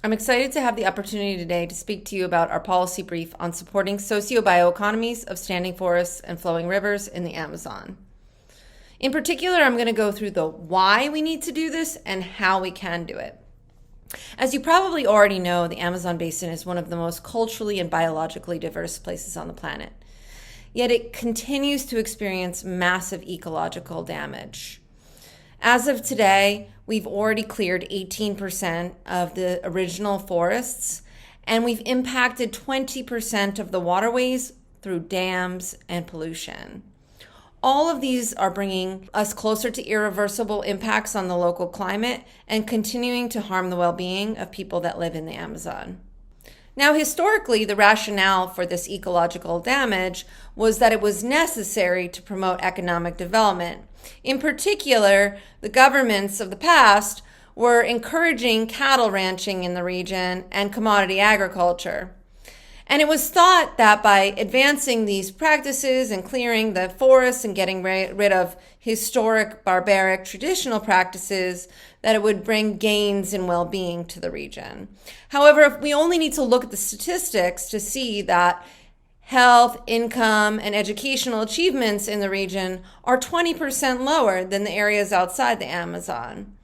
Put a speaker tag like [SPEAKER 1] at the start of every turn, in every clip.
[SPEAKER 1] I'm excited to have the opportunity today to speak to you about our policy brief on supporting socio-bioeconomies of standing forests and flowing rivers in the Amazon. In particular, I'm going to go through the why we need to do this and how we can do it. As you probably already know, the Amazon basin is one of the most culturally and biologically diverse places on the planet. Yet it continues to experience massive ecological damage. As of today, we've already cleared 18% of the original forests, and we've impacted 20% of the waterways through dams and pollution. All of these are bringing us closer to irreversible impacts on the local climate and continuing to harm the well-being of people that live in the Amazon. Now, historically, the rationale for this ecological damage was that it was necessary to promote economic development. In particular, the governments of the past were encouraging cattle ranching in the region and commodity agriculture. And it was thought that by advancing these practices and clearing the forests and getting rid of historic, barbaric, traditional practices, that it would bring gains in well-being to the region. However, we only need to look at the statistics to see that health, income, and educational achievements in the region are 20% lower than the areas outside the Amazon.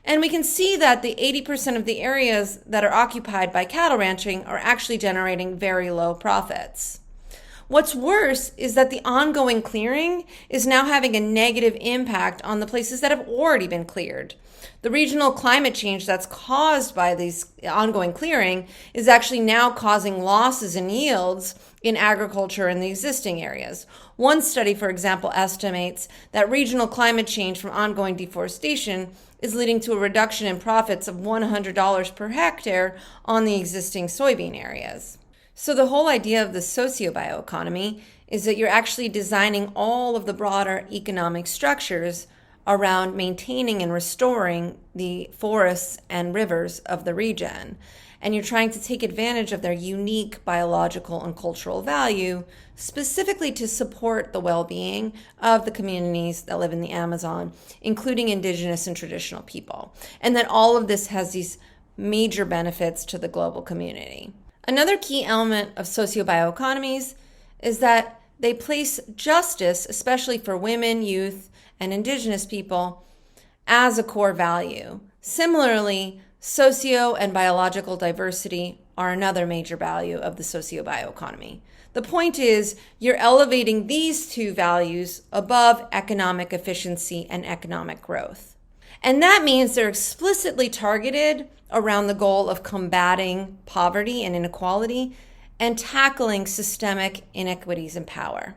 [SPEAKER 1] And we can see that the 80% of the areas that are occupied by cattle ranching are actually generating very low profits. What's worse is that the ongoing clearing is now having a negative impact on the places that have already been cleared. The regional climate change that's caused by these ongoing clearing is actually now causing losses in yields in agriculture in the existing areas. One study, for example, estimates that regional climate change from ongoing deforestation is leading to a reduction in profits of $100 per hectare on the existing soybean areas. So the whole idea of the socio-bioeconomy is that you're actually designing all of the broader economic structures around maintaining and restoring the forests and rivers of the region. And you're trying to take advantage of their unique biological and cultural value, specifically to support the well-being of the communities that live in the Amazon, including indigenous and traditional people. And that all of this has these major benefits to the global community. Another key element of socio-bioeconomies is that they place justice, especially for women, youth, and indigenous people, as a core value. Similarly, socio and biological diversity are another major value of the socio-bioeconomy. The point is, you're elevating these two values above economic efficiency and economic growth. And that means they're explicitly targeted around the goal of combating poverty and inequality and tackling systemic inequities in power.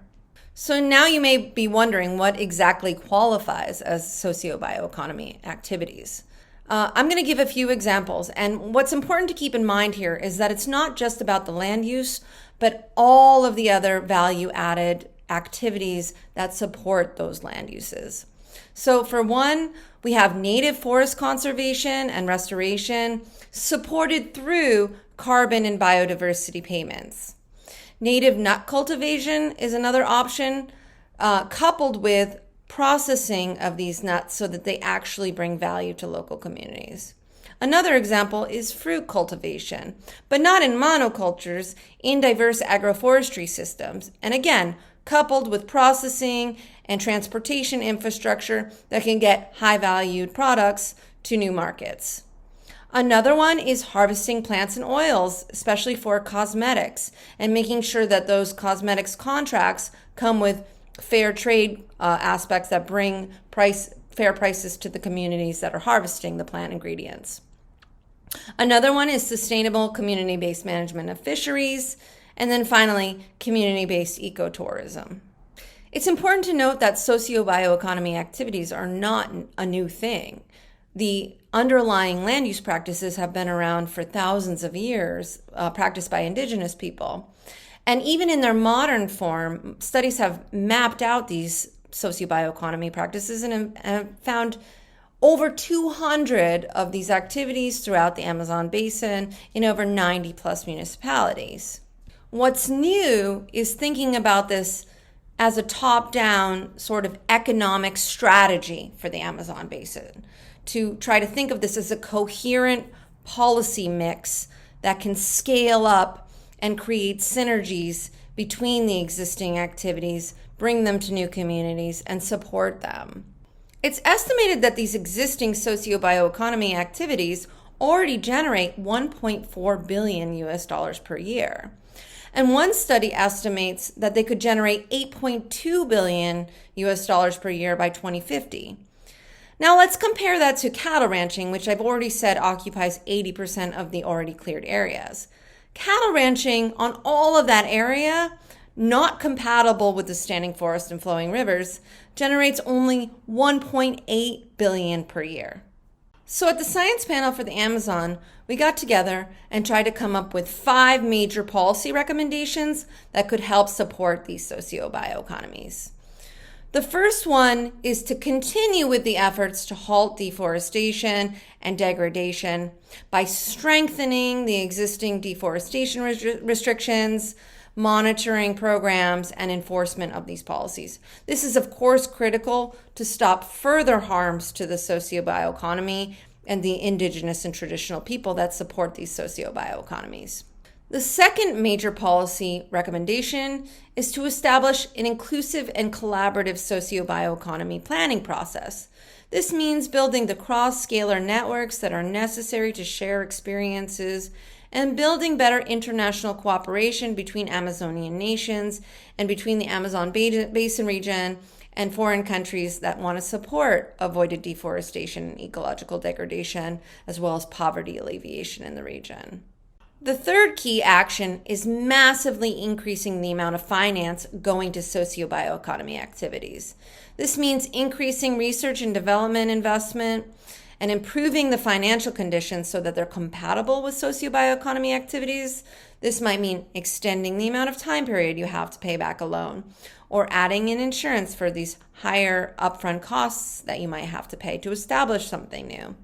[SPEAKER 1] So now you may be wondering what exactly qualifies as socio-bioeconomy activities. I'm going to give a few examples, and what's important to keep in mind here is that it's not just about the land use, but all of the other value-added activities that support those land uses. So for one, we have native forest conservation and restoration supported through carbon and biodiversity payments. Native nut cultivation is another option, coupled with processing of these nuts so that they actually bring value to local communities. Another example is fruit cultivation, but not in monocultures, in diverse agroforestry systems. And again, coupled with processing and transportation infrastructure that can get high-valued products to new markets. Another one is harvesting plants and oils, especially for cosmetics, and making sure that those cosmetics contracts come with fair trade aspects that bring fair prices to the communities that are harvesting the plant ingredients. Another one is sustainable community-based management of fisheries, and then finally, community-based ecotourism. It's important to note that socio-bioeconomy activities are not a new thing. The underlying land use practices have been around for thousands of years, practiced by indigenous people. And even in their modern form, studies have mapped out these socio-bioeconomy practices and have found over 200 of these activities throughout the Amazon basin in over 90 plus municipalities. What's new is thinking about this as a top-down sort of economic strategy for the Amazon basin, to try to think of this as a coherent policy mix that can scale up and create synergies between the existing activities, bring them to new communities, and support them. It's estimated that these existing socio-bioeconomy activities already generate $1.4 billion US per year. And one study estimates that they could generate $8.2 billion US per year by 2050. Now let's compare that to cattle ranching, which I've already said occupies 80% of the already cleared areas. Cattle ranching on all of that area, not compatible with the standing forest and flowing rivers, generates only $1.8 billion per year. So at the Science Panel for the Amazon, we got together and tried to come up with 5 major policy recommendations that could help support these socio-bioeconomies. The first one is to continue with the efforts to halt deforestation and degradation by strengthening the existing deforestation restrictions, monitoring programs, and enforcement of these policies. This is, of course, critical to stop further harms to the socio-bioeconomy and the indigenous and traditional people that support these socio-bioeconomies. The second major policy recommendation is to establish an inclusive and collaborative socio-bioeconomy planning process. This means building the cross-scalar networks that are necessary to share experiences and building better international cooperation between Amazonian nations and between the Amazon Basin region and foreign countries that want to support avoided deforestation and ecological degradation, as well as poverty alleviation in the region. The third key action is massively increasing the amount of finance going to socio-bioeconomy activities. This means increasing research and development investment and improving the financial conditions so that they're compatible with socio-bioeconomy activities. This might mean extending the amount of time period you have to pay back a loan, or adding in insurance for these higher upfront costs that you might have to pay to establish something new.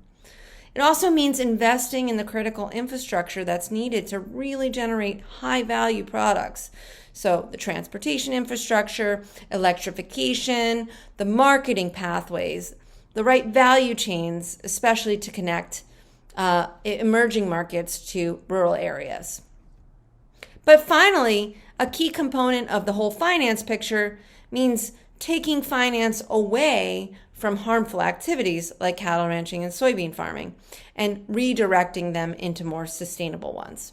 [SPEAKER 1] It also means investing in the critical infrastructure that's needed to really generate high-value products. So the transportation infrastructure, electrification, the marketing pathways, the right value chains, especially to connect emerging markets to rural areas. But finally, a key component of the whole finance picture means taking finance away from harmful activities like cattle ranching and soybean farming and redirecting them into more sustainable ones.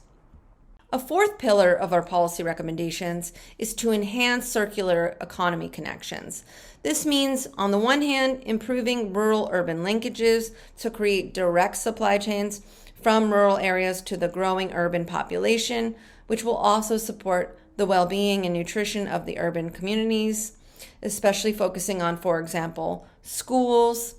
[SPEAKER 1] A fourth pillar of our policy recommendations is to enhance circular economy connections. This means, on the one hand, improving rural-urban linkages to create direct supply chains from rural areas to the growing urban population, which will also support the well-being and nutrition of the urban communities, especially focusing on, for example, schools.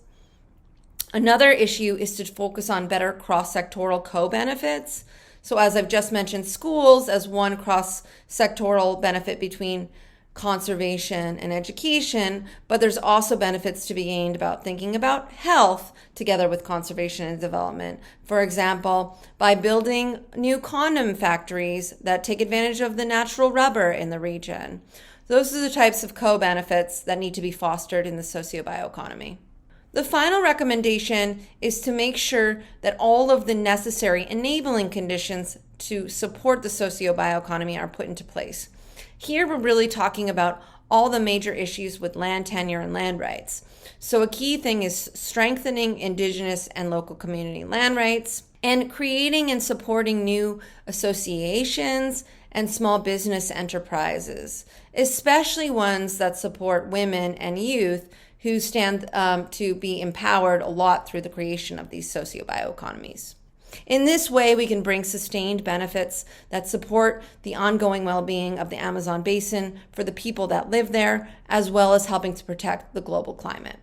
[SPEAKER 1] Another issue is to focus on better cross-sectoral co-benefits. So as I've just mentioned, schools as one cross-sectoral benefit between conservation and education, but there's also benefits to be gained about thinking about health together with conservation and development. For example, by building new condom factories that take advantage of the natural rubber in the region. Those are the types of co-benefits that need to be fostered in the socio-bioeconomy. The final recommendation is to make sure that all of the necessary enabling conditions to support the socio-bioeconomy are put into place. Here we're really talking about all the major issues with land tenure and land rights. So a key thing is strengthening indigenous and local community land rights and creating and supporting new associations and small business enterprises, especially ones that support women and youth who stand to be empowered a lot through the creation of these socio-bioeconomies. In this way, we can bring sustained benefits that support the ongoing well-being of the Amazon basin for the people that live there, as well as helping to protect the global climate.